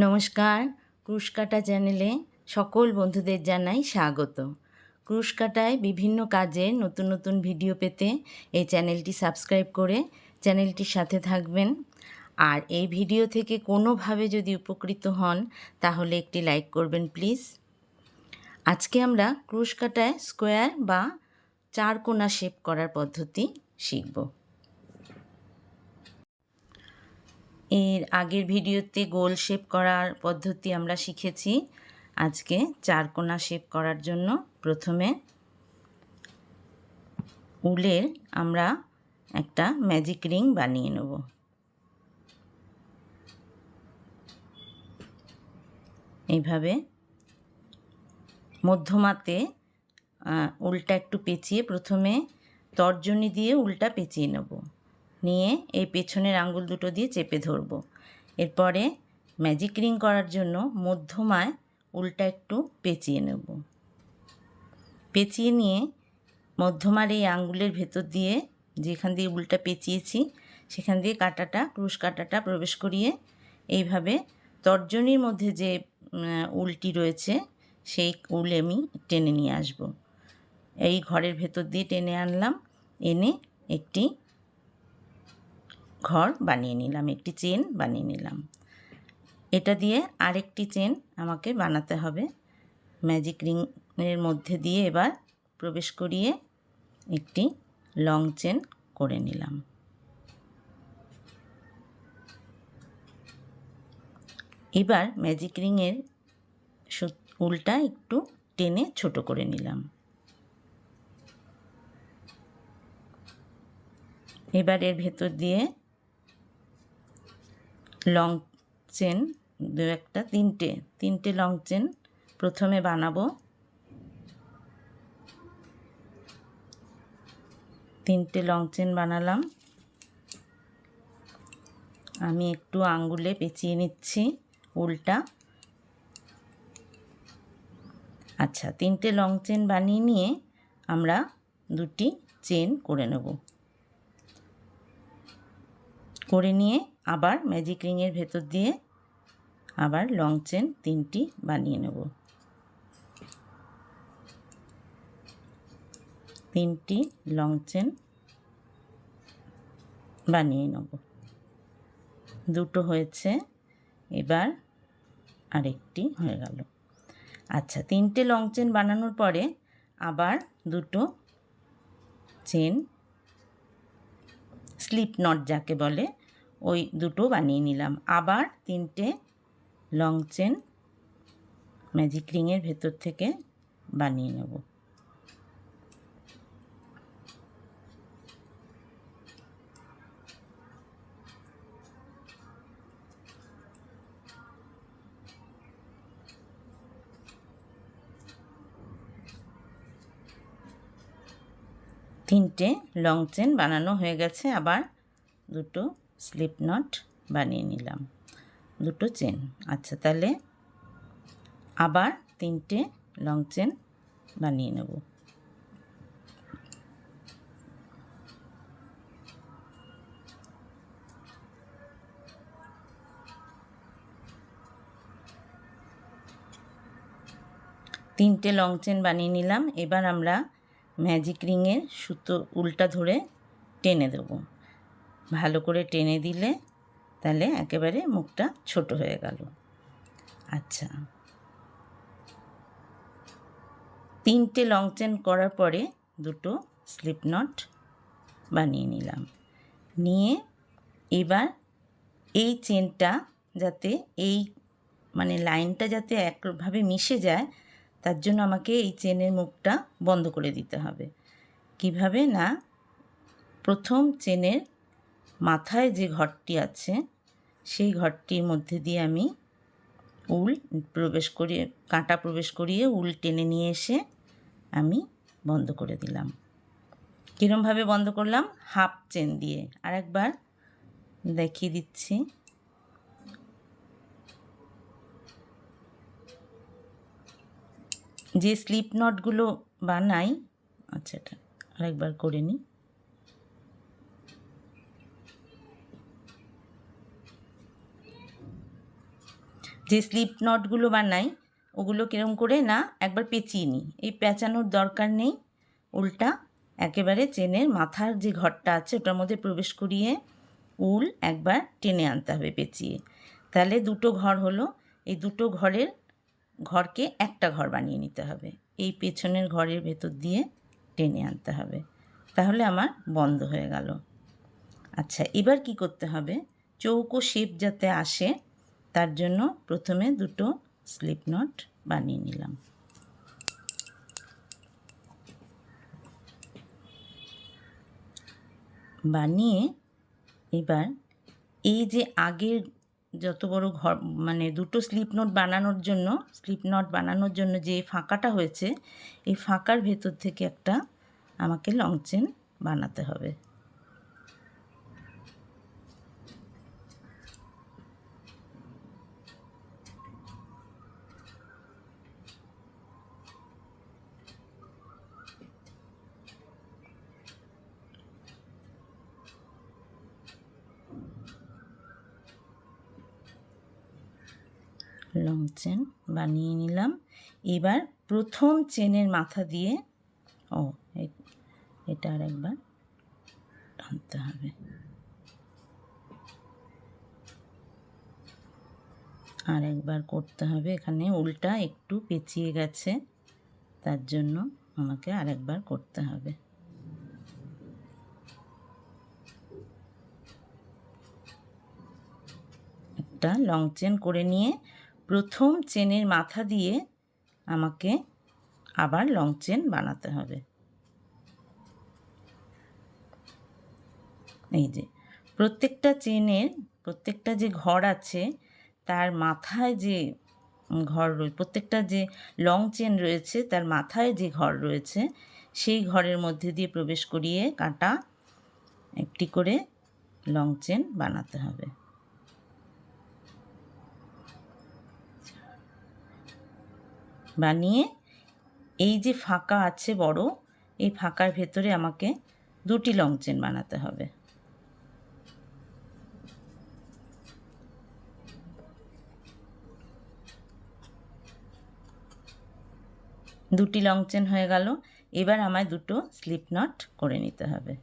নমস্কার, ক্রুশ কাটা চ্যানেলে সকল বন্ধুদের জানাই স্বাগত। ক্রুশ কাটায় বিভিন্ন কাজের নতুন নতুন ভিডিও পেতে এই চ্যানেলটি সাবস্ক্রাইব করে চ্যানেলটির সাথে থাকবেন। আর এই ভিডিও থেকে কোনোভাবে যদি উপকৃত হন তাহলে একটি লাইক করবেন প্লিজ। আজকে আমরা ক্রুশ কাটায় স্কোয়ার বা চারকোনা শেপ করার পদ্ধতি শিখব। এর আগের ভিডিওতে গোল শেপ করার পদ্ধতি আমরা শিখেছি। আজকে চারকোনা শেপ করার জন্য প্রথমে উলের আমরা একটা ম্যাজিক রিং বানিয়ে নেব। এইভাবে মধ্যমাতে উলটা একটু পেঁচিয়ে প্রথমে তর্জনী দিয়ে উলটা পেঁচিয়ে নেব, নিয়ে এই পেছনের আঙুল দুটো দিয়ে চেপে ধরব। এরপরে ম্যাজিক রিং করার জন্য মধ্যমায় উলটা একটু পেঁচিয়ে নেব। পেঁচিয়ে নিয়ে মধ্যমার এই আঙুলের ভেতর দিয়ে যেখান দিয়ে উলটা পেঁচিয়েছি সেখান দিয়ে কাঁটাটা ক্রুশ কাঁটাটা প্রবেশ করিয়ে এইভাবে তর্জনীর মধ্যে যে উলটি রয়েছে সেই উল আমি টেনে নিয়ে আসব। এই ঘরের ভেতর দিয়ে টেনে আনলাম, এনে একটি ঘর বানিয়ে নিলাম, একটি চেন বানিয়ে নিলাম। এটা দিয়ে আরেকটি চেন আমাকে বানাতে হবে। ম্যাজিক রিংয়ের মধ্যে দিয়ে এবার প্রবেশ করিয়ে একটি লং চেন করে নিলাম। এবার ম্যাজিক রিংয়ের উলটা একটু টেনে ছোট করে নিলাম। এবার এর ভেতর দিয়ে লং চেন তিনটে লং চেন প্রথমে বানাবো। তিনটে লং চেন বানালাম। আমি একটু আঙ্গুলে পেঁচিয়ে নিচ্ছি উলটা। আচ্ছা, তিনটে লং চেন বানিয়ে নিয়ে আমরা দুটি চেন করে নেব। করে নিয়ে আবার ম্যাজিক রিংয়ের ভেতর দিয়ে আবার লং চেন তিনটি বানিয়ে নেব। তিনটি লং চেন বানিয়ে নেব। দুটো হয়েছে, এবার আরেকটি হয়ে গেল। আচ্ছা, তিনটে লং চেন বানানোর পরে আবার দুটো চেন স্লিপ নট যাকে বলে ওই দুটো বানিয়ে নিলাম। আবার তিনটে লং চেন ম্যাজিক রিংয়ের ভেতর থেকে বানিয়ে নেব। তিনটে লং চেন বানানো হয়ে গেছে, আবার দুটো স্লিপ নট বানিয়ে নিলাম, দুটো চেন। আচ্ছা, তাহলে আবার তিনটে লং চেন বানিয়ে নেব। তিনটে লং চেন বানিয়ে নিলাম। এবার আমরা ম্যাজিক রিংয়ের সুতো উল্টা ধরে টেনে দেব। ভালো করে টেনে দিলে তাহলে একেবারে মুখটা ছোট হয়ে গেল। আচ্ছা, তিনটে লং চেন করার পরে দুটো স্লিপ নট বানিয়ে নিলাম। নিয়ে এবার এই চেনটা যাতে লাইনটা যাতে একভাবে মিশে যায় তার জন্য আমাকে এই চেনের মুখটা বন্ধ করে দিতে হবে। কিভাবে না, প্রথম চেনের মাথায় যে ঘরটি আছে সেই ঘরটির মধ্যে দিয়ে আমি উল প্রবেশ করিয়ে কাঁটা প্রবেশ করিয়ে উল টেনে নিয়ে এসে আমি বন্ধ করে দিলাম। কীরমভাবে বন্ধ করলাম? হাফ চেন দিয়ে। আরেকবার দেখিয়ে দিচ্ছি। যে স্লিপ নটগুলো বানাই, আচ্ছা এটা আরেকবার করে নিই। যে স্লিপ নটগুলো বানাই ওগুলো কীরকম করে না একবার পেঁচিয়ে নিই, এই পেঁচানোর দরকার নেই, উলটা একেবারে চেনের মাথার যে ঘরটা আছে ওটার মধ্যে প্রবেশ করিয়ে উল একবার টেনে আনতে হবে পেঁচিয়ে। তাহলে দুটো ঘর হলো, এই দুটো ঘরকে একটা ঘর বানিয়ে নিতে হবে, এই পেছনের ঘরের ভেতর দিয়ে টেনে আনতে হবে, তাহলে আমার বন্ধ হয়ে গেল। আচ্ছা, এবার কি করতে হবে, চৌকো শেপ যাতে আসে তার জন্য প্রথমে দুটো স্লিপ নট বানিয়ে নিলাম। বানিয়ে এবার এই যে আগের যত বড় ঘর মানে দুটো স্লিপ নট বানানোর জন্য যে ফাঁকাটা হয়েছে এই ফাঁকার ভেতর থেকে একটা আমাকে লং চেন বানাতে হবে। লং চেন বানিয়ে নিলাম। এবার প্রথম চেনের মাথা দিয়ে এটা আর একবার টানতে হবে, আর একবার করতে হবে, এখানে উল্টা একটু পেঁচিয়ে গেছে তার জন্য আমাকে আর একবার করতে হবে। একটা লং চেন করে নিয়ে প্রথম চেনের মাথা দিয়ে আমাকে আবার লং চেন বানাতে হবে। এই যে প্রত্যেকটা যে ঘর আছে তার মাথায় যে ঘর প্রত্যেকটা যে লং চেন রয়েছে তার মাথায় যে ঘর রয়েছে সেই ঘরের মধ্যে দিয়ে প্রবেশ করিয়ে কাটা একটি করে লং চেন বানাতে হবে। বানিয়ে এই যে ফাঁকা আছে বড়, এই ফাঁকার ভেতরে আমাকে দুটি লং চেন বানাতে হবে। দুটি লং চেন হয়ে গেল। এবার আমায় দুটো স্লিপ নট করে নিতে হবে।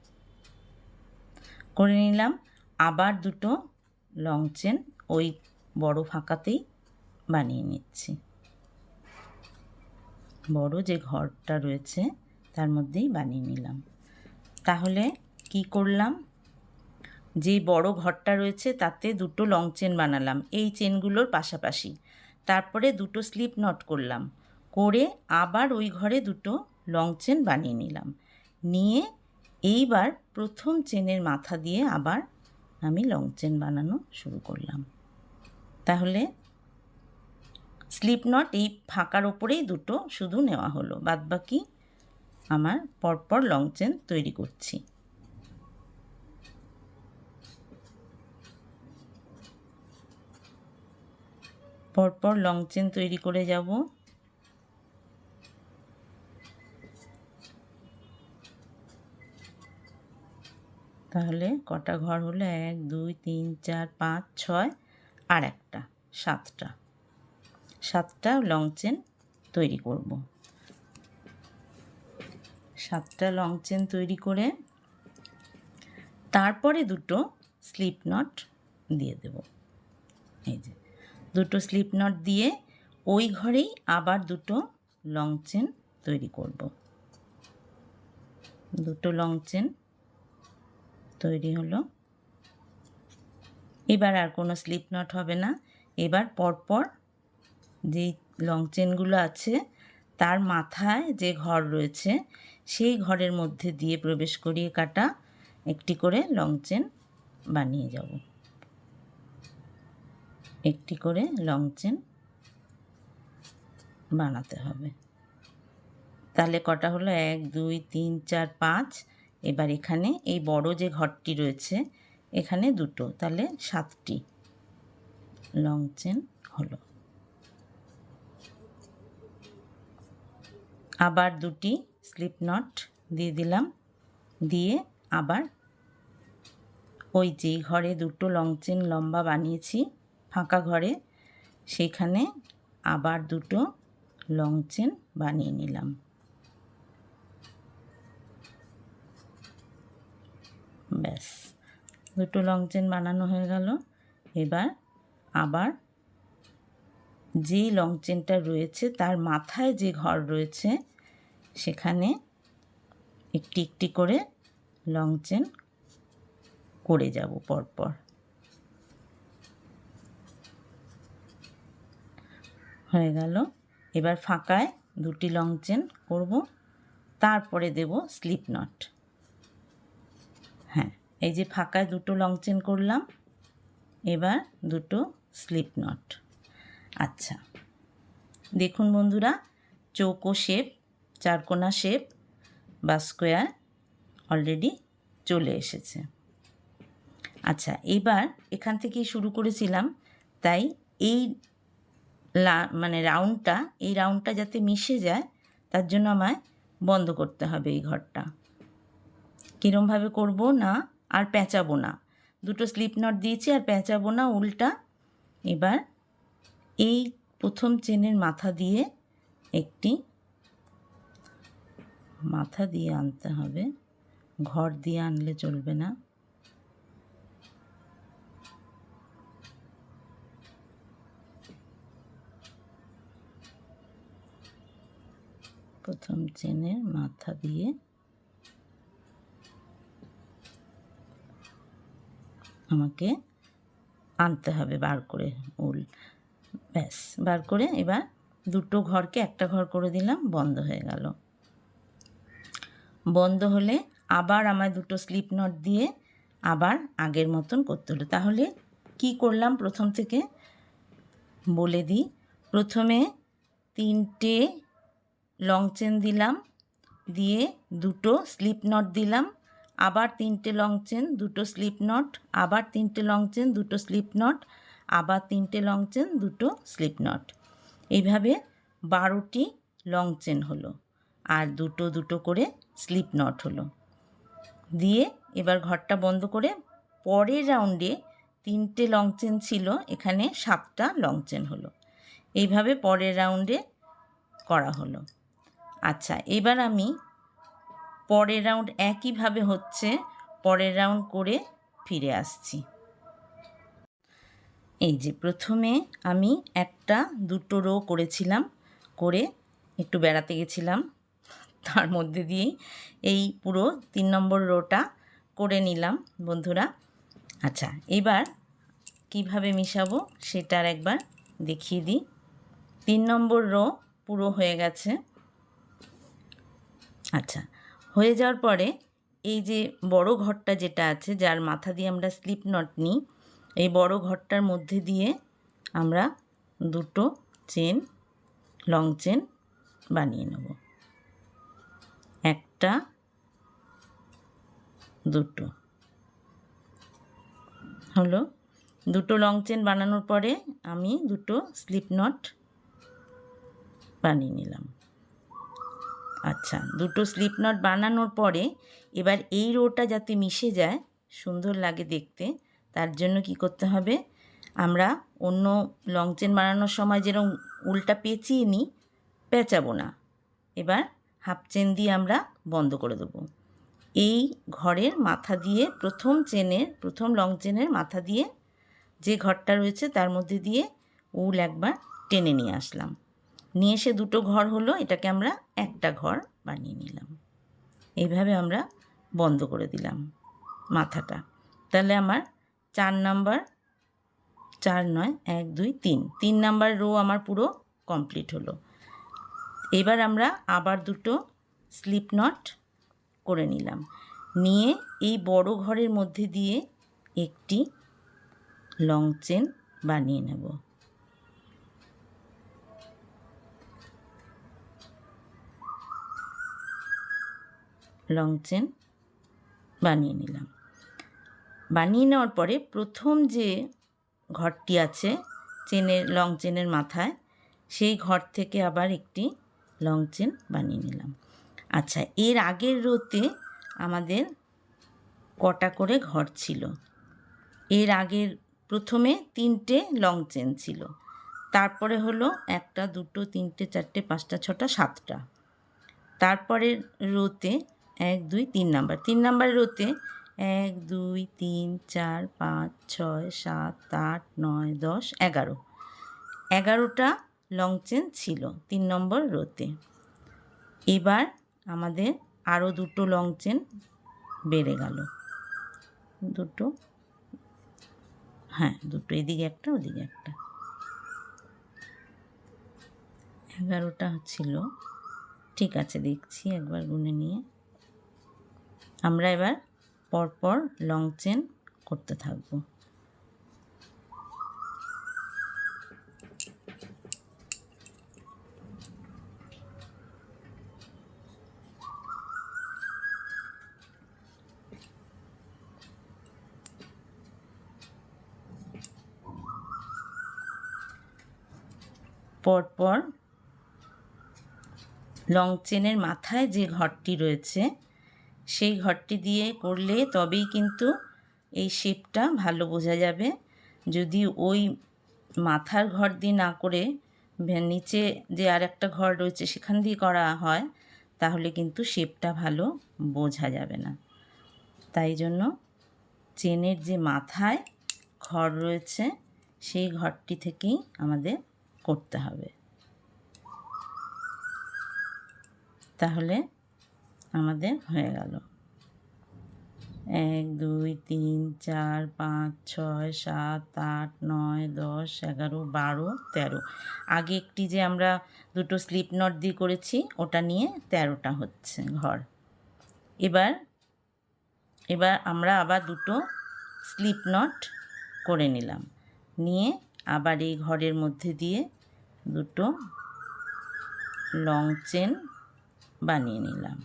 করে নিলাম, আবার দুটো লং চেন ওই বড় ফাঁকাতেই বানিয়ে নিচ্ছি। বড় যে ঘরটা রয়েছে তার মধ্যেই বানিয়ে নিলাম। তাহলে কি করলাম, যে বড় ঘরটা রয়েছে তাতে দুটো লং চেন বানালাম এই চেনগুলোর পাশাপাশি, তারপরে দুটো স্লিপ নট করলাম, করে আবার ওই ঘরে দুটো লং চেন বানিয়ে নিলাম, নিয়ে এইবার প্রথম চেনের মাথা দিয়ে আবার আমি লং চেন বানানো শুরু করলাম। তাহলে স্লিপ নট এই ফাঁকার ওপরেই দুটো শুধু নেওয়া হলো, বাদবাকি আমার পরপর লং চেন তৈরি করছি। পরপর লং চেন তৈরি করে যাব। তাহলে কটা ঘর হলো, 1 2 3 4 5 6 আর একটা, 7টা লং চেন তৈরি করব। 7টা লং চেন তৈরি করে তারপরে দুটো স্লিপ নট দিয়ে দেব। এই যে দুটো স্লিপ নট দিয়ে ওই ঘরেই আবার দুটো লং চেন তৈরি করব। দুটো লং চেন তৈরি হলো। এবার আর কোনো স্লিপ নট হবে না। এবার পরপর যেই লং চেনগুলো আছে তার মাথায় যে ঘর রয়েছে সেই ঘরের মধ্যে দিয়ে প্রবেশ করিয়ে কাটা একটি করে লং চেন বানিয়ে যাব। একটি করে লং চেন বানাতে হবে। তাহলে কটা হলো, 1 2 3 4 5। এবার এখানে এই বড় যে ঘরটি রয়েছে এখানে দুটো, তাহলে 7টি লং চেন হলো। আবার দুটি স্লিপ নট দিয়ে দিলাম, দিয়ে আবার ওই যে ঘরে দুটো লং চেন লম্বা বানিয়েছি ফাঁকা ঘরে সেখানে আবার দুটো লং চেন বানিয়ে নিলাম। ব্যাস, দুটো লং চেন বানানো হয়ে গেল। এবার আবার যে লং চেনটা রয়েছে তার মাথায় যে ঘর রয়েছে সেখানে একটি একটি করে লং চেন করে যাব পরপর। হয়ে গেল। এবার ফাঁকায় দুটি লং চেন করব, তারপরে দেব স্লিপ নট। হ্যাঁ, এই যে ফাঁকায় দুটো লং চেন করলাম, এবার দুটো স্লিপ নট। আচ্ছা, দেখুন বন্ধুরা, চৌকো শেপ, চারকোনা শেপ বা স্কোয়ার অলরেডি চলে এসেছে। আচ্ছা, এবার এখান থেকেই শুরু করেছিলাম, তাই এই রাউন্ডটা, এই রাউন্ডটা যাতে মিশে যায় তার জন্য আমায় বন্ধ করতে হবে এই ঘরটা। কীরমভাবে করব না, আর পেঁচাবো না, দুটো স্লিপ নট দিয়েছি আর পেঁচাবো না উল্টা। এবার এই প্রথম চেনের মাথা দিয়ে একটি মাথা দিয়ে আনতে হবে, ঘর দিয়ে আনলে চলবে না। প্রথম চেনের মাথা দিয়ে আমাকে আনতে হবে বার করে উল। ব্যাস, বার করে এবার দুটো ঘরকে একটা ঘর করে দিলাম, বন্ধ হয়ে গেল। বন্ধ হলে আবার আমায় দুটো স্লিপ নট দিয়ে আবার আগের মতন করতে হলো। তাহলে কি করলাম প্রথম থেকে বলে দিই। প্রথমে 3টে লং চেন দিলাম, দিয়ে দুটো স্লিপ নট দিলাম, আবার 3টে লং চেন, দুটো স্লিপ নট, আবার 3টে লং চেন, দুটো স্লিপ নট, আবার 3টে লং চেন, দুটো স্লিপ নট। এইভাবে 12টি লং চেন হলো, আর দুটো দুটো করে স্লিপ নট হলো। দিয়ে এবার ঘরটা বন্ধ করে পরের রাউন্ডে 3টে লং চেন ছিল, এখানে 7টা লং চেন হলো। এইভাবে পরের রাউন্ডে করা হলো। আচ্ছা, এবার আমি পরের রাউন্ড একইভাবে হচ্ছে, পরের রাউন্ড করে ফিরে আসছি। এই যে প্রথমে আমি একটা দুটো রো করেছিলাম, করে একটু বেড়াতে গেছিলাম, তার মধ্যে দিয়েই এই পুরো 3 নম্বর রোটা করে নিলাম বন্ধুরা। আচ্ছা, এবার কিভাবে মিশাবো সেটা আর একবার দেখিয়ে দিই। 3 নম্বর রো পুরো হয়ে গেছে। আচ্ছা, হয়ে যাওয়ার পরে এই যে বড় ঘরটা যেটা আছে, যার মাথা দিয়ে আমরা স্লিপ নট নিই, এই বড় ঘরটার মধ্যে দিয়ে আমরা দুটো চেন, লং চেন বানিয়ে নেব। একটা, দুটো হলো। দুটো লং চেন বানানোর পরে আমি দুটো স্লিপ নট বানিয়ে নিলাম। আচ্ছা, দুটো স্লিপ নট বানানোর পরে এবার এই রোটা যাতে মিশে যায়, সুন্দর লাগে দেখতে, তার জন্য কি করতে হবে, আমরা অন্য লং চেন বানানোর সময় যেরকম উল্টা পেঁচিয়ে নিই, পেঁচাবো না। এবার হাফ চেন দিয়ে আমরা বন্ধ করে দেবো। এই ঘরের মাথা দিয়ে প্রথম লং চেনের মাথা দিয়ে যে ঘরটা রয়েছে তার মধ্যে দিয়ে উল একবার টেনে নিয়ে আসলাম, নিয়ে এসে দুটো ঘর হলো, এটাকে আমরা একটা ঘর বানিয়ে নিলাম। এইভাবে আমরা বন্ধ করে দিলাম মাথাটা। তাহলে আমার 4 নাম্বার, 4 নয় 1 2 3 নাম্বার রো আমার পুরো কমপ্লিট হলো। এবার আমরা আবার দুটো স্লিপ নট করে নিলাম, নিয়ে এই বড় ঘরের মধ্যে দিয়ে একটি লং চেন বানিয়ে নেব। লং চেন বানিয়ে নিলাম। বানিয়ে নেওয়ার পরে প্রথম যে ঘরটি আছে লং চেনের মাথায়, সেই ঘর থেকে আবার একটি লং চেন বানিয়ে নিলাম। আচ্ছা, এর আগের রোতে আমাদের কটা করে ঘর ছিল? এর আগের প্রথমে 3টে লং চেন ছিল, তারপরে হলো 1টা 2টো 3টে 4টে 5টা 6টা 7টা। তারপরের রোতে 1 2 3 নাম্বার, 3 নাম্বার রোতে 1 2 3 4 5 6 7 8 9 10 11, 11টা লং চেন ছিল 3 নম্বর রোতে। এবার আমাদের আরও 2টো লং চেন বেড়ে গেল, 2টো, হ্যাঁ 2টো, এদিকে একটা ওদিকে একটা, 11টা ছিল। ঠিক আছে, দেখছি একবার গুনে নিয়ে। আমরা এবার পরপর লং চেন করতে থাকব। পরপর লং চেনের মাথায় যে ঘরটি রয়েছে সেই ঘরটি দিয়ে করলে তবেই কিন্তু এই শেপটা ভালো বোঝা যাবে। যদি ওই মাথার ঘর দিয়ে না করে নিচে যে আর একটা ঘর রয়েছে সেখান দিয়ে করা হয় তাহলে কিন্তু শেপটা ভালো বোঝা যাবে না। তাই জন্য চেনের যে মাথায় ঘর রয়েছে সেই ঘরটি থেকেই আমাদের করতে হবে, তাহলে আমাদের হয়ে গেল 1 2 3 4 5 6 7 8 9 10 11 12 13। আগে একটি যে আমরা 2টো স্লিপ নট দিয়ে করেছি ওটা নিয়ে 13টা হচ্ছে ঘর। এবার আমরা আবার 2টো স্লিপ নট করে নিলাম, নিয়ে আবার এই ঘরের মধ্যে দিয়ে 2টো লং চেন বানিয়ে নিলাম।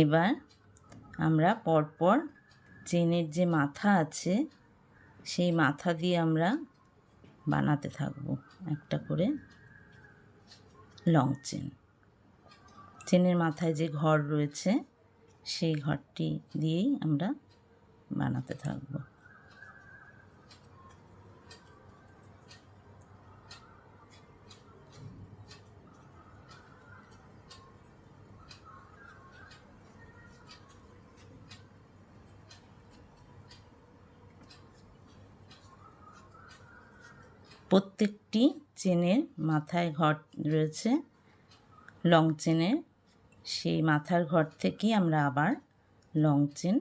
এবার আমরা পরপর চেনের যে মাথা আছে সেই মাথা দিয়ে আমরা বানাতে থাকব একটা করে লং চেন। চেনের মাথায় যে ঘর রয়েছে সেই ঘরটি দিয়েই আমরা বানাতে থাকব। প্রত্যেকটি চেনের মাথায় ঘর রয়েছে লং চেনের, সেই মাথার ঘর থেকেই আমরা আবার লং চেন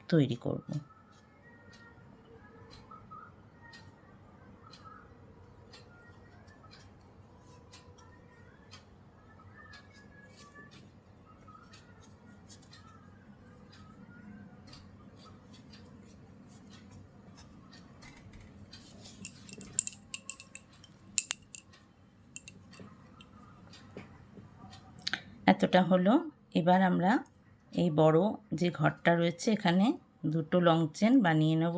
তৈরি করব। এতটা হলো। এবার আমরা এই বড় যে ঘরটা রয়েছে এখানে 2টো লং চেন বানিয়ে নেব।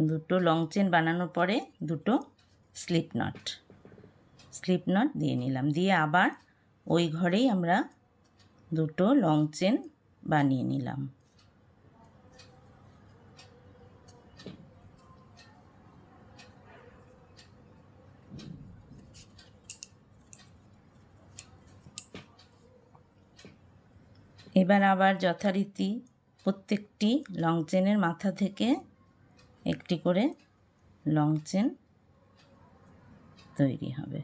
2টো লং চেন বানানোর পরে 2টো স্লিপ নট দিয়ে নিলাম, দিয়ে আবার ওই ঘরেই আমরা 2টো লং চেন বানিয়ে নিলাম। এবার আবার যথারীতি প্রত্যেকটি লং চেনের মাথা থেকে একটি করে লং চেন তৈরি হবে।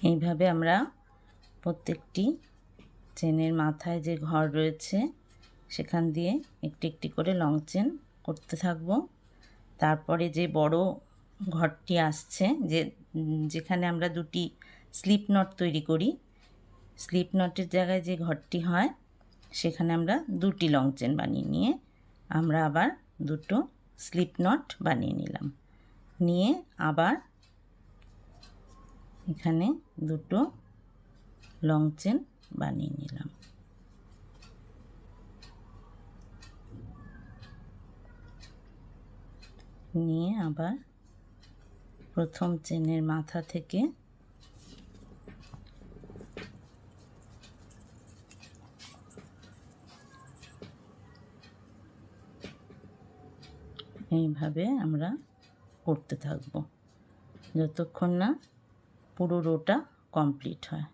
এইভাবে আমরা প্রত্যেকটি চেনের মাথায় যে ঘর রয়েছে সেখান দিয়ে একটি একটি করে লং চেন করতে থাকব। তারপরে যে বড় ঘরটি আসছে, যেখানে আমরা দুটি স্লিপ নট তৈরি করি, স্লিপ নটের জায়গায় যে ঘরটি হয় সেখানে আমরা দুটি লং চেন বানিয়ে নিয়ে আমরা আবার দুটো স্লিপ নট বানিয়ে নিলাম। নিয়ে আবার এখানে দুটো লং চেন বানিয়ে নিলাম। নিয়ে আবার প্রথম চেনের মাথা থেকে এইভাবে আমরা করতে থাকব যতক্ষণ না পুরো রোটা কমপ্লিট হয়।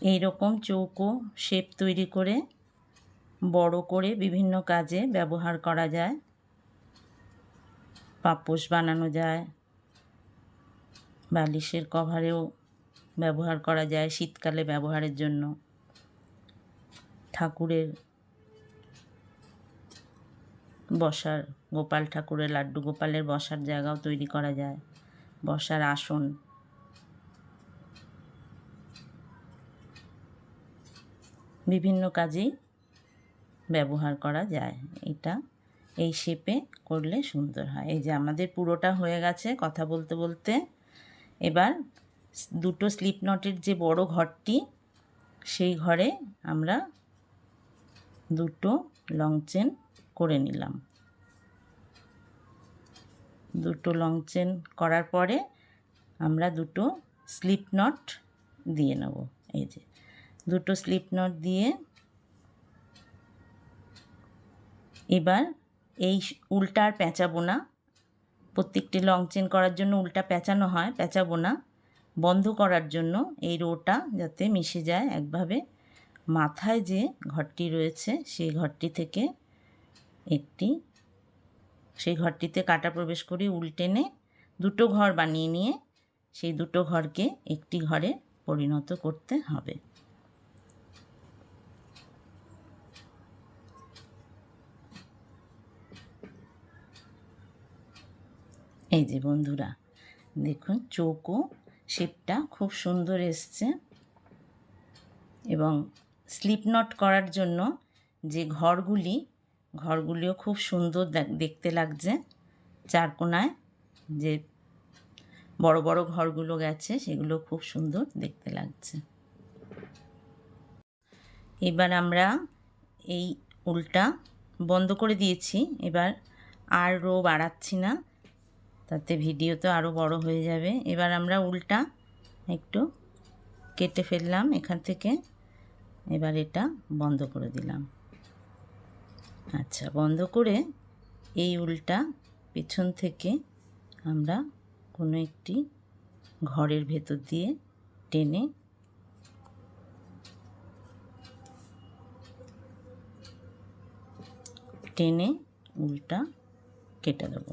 এই রকম চৌকো শেপ তৈরি করে বড় করে বিভিন্ন কাজে ব্যবহার করা যায়। পাপোশ বানানো যায়, বালিশের কভারেও ব্যবহার করা যায় শীতকালে ব্যবহারের জন্য। ঠাকুরের বসার, গোপাল ঠাকুরের, লাড্ডু গোপালের বসার জায়গাও তৈরি করা যায়, বসার আসন। বিভিন্ন কাজেই ব্যবহার করা যায়। এটা এই শেপে করলে সুন্দর হয়। এই যে আমাদের পুরোটা হয়ে গেছে কথা বলতে বলতে। এবার দুটো স্লিপ নটের যে বড় ঘরটি, সেই ঘরে আমরা দুটো লং চেন করে নিলাম। দুটো লং চেন করার পরে আমরা দুটো স্লিপ নট দিয়ে নেব। এই যে দুটো স্লিপ নট দিয়ে এবার এই উল্টা আর পেঁচাবো না। প্রত্যেকটি লং চেন করার জন্য উল্টা পেঁচানো হয়, পেঁচাবো না। বন্ধ করার জন্য এই রোটা যাতে মিশে যায় একভাবে, মাথায় যে ঘরটি রয়েছে সেই ঘরটি থেকে সেই ঘরটিতে কাটা প্রবেশ করে উল্টেনে দুটো ঘর বানিয়ে নিয়ে সেই দুটো ঘরকে একটি ঘরে পরিণত করতে হবে। এই যে বন্ধুরা দেখুন চৌকো শেপটা খুব সুন্দর এসছে। এবং স্লিপ নট করার জন্য যে ঘরগুলিও খুব সুন্দর দেখতে লাগছে। চারকোনায় যে বড় বড় ঘরগুলো গেছে সেগুলো খুব সুন্দর দেখতে লাগছে। এবার আমরা এই উল্টা বন্ধ করে দিয়েছি। এবার আর রো বাড়াচ্ছি না, তাতে ভিডিও তো আরও বড় হয়ে যাবে। এবার আমরা উল্টা একটু কেটে ফেললাম এখান থেকে। এবার এটা বন্ধ করে দিলাম। আচ্ছা, বন্ধ করে এই উল্টা পেছন থেকে আমরা কোনো একটি ঘরের ভেতর দিয়ে টেনে উল্টা কেটে দেব।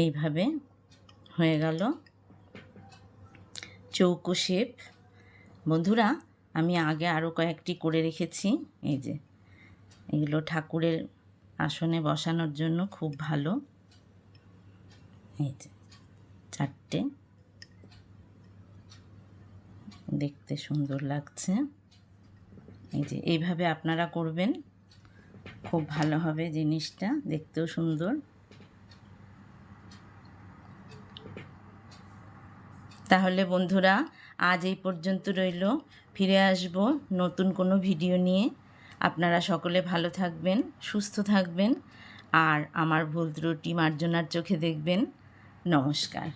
এইভাবে হয়ে গেল চৌকো শেপ। বন্ধুরা আমি আগে আরও কয়েকটি করে রেখেছি। এই যে এগুলো ঠাকুরের আসনে বসানোর জন্য খুব ভালো। এই যে চারটে, দেখতে সুন্দর লাগছে। এই যে এইভাবে আপনারা করবেন, খুব ভালো হবে জিনিসটা, দেখতেও সুন্দর। তাহলে বন্ধুরা আজ এই পর্যন্ত রইল। ফিরে আসব নতুন কোনো ভিডিও নিয়ে। আপনারা সকলে ভালো থাকবেন, সুস্থ থাকবেন, আর আমার ভুল ত্রুটি মার্জনার চোখে দেখবেন। নমস্কার।